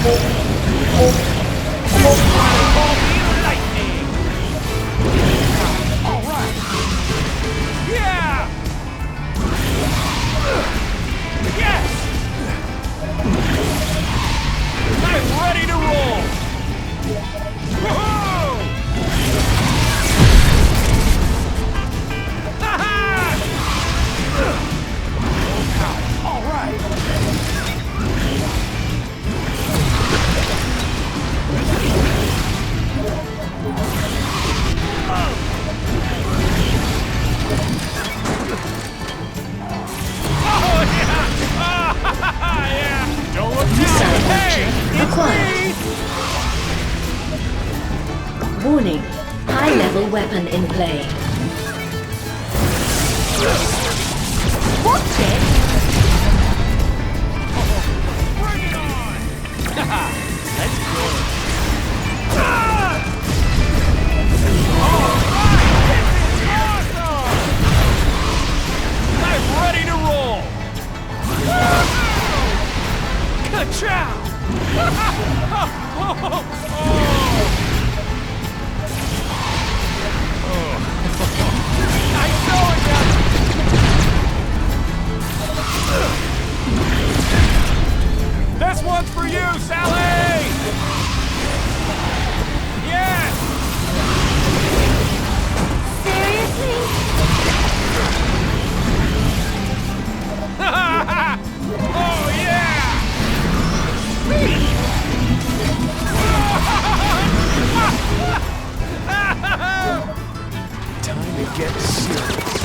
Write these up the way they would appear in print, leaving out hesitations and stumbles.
Call me lightning. All right. Yeah. Yes. I'm ready to roll. Woohoo! Ha-ha! All right. Acquired. Warning. High-level weapon in play. What's it? Bring it on! Let's go. All right! This is awesome! I'm ready to roll! Ka-chow! Nice going, guys! This one's for you, Sally! Yes! Seriously? Oh, yeah! Sweet! Time to get serious.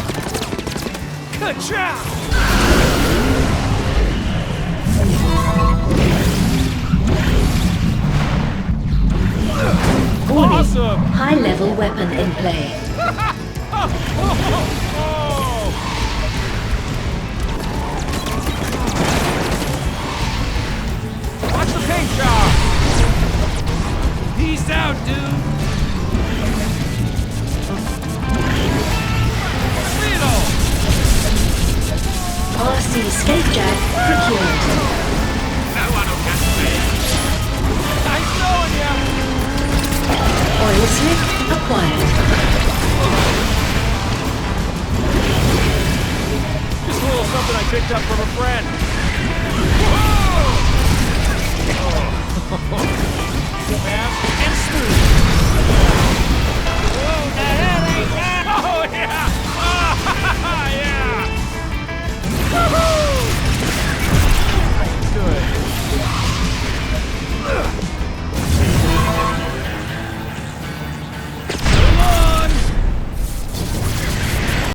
Ka-chow! Warning. Awesome! High-level weapon in play. Watch the paint job! Peace out, dude! Little! RC Skatejack procured. No one will catch me! Nice knowing ya! Oil slick acquired. Just a little something I picked up from a friend.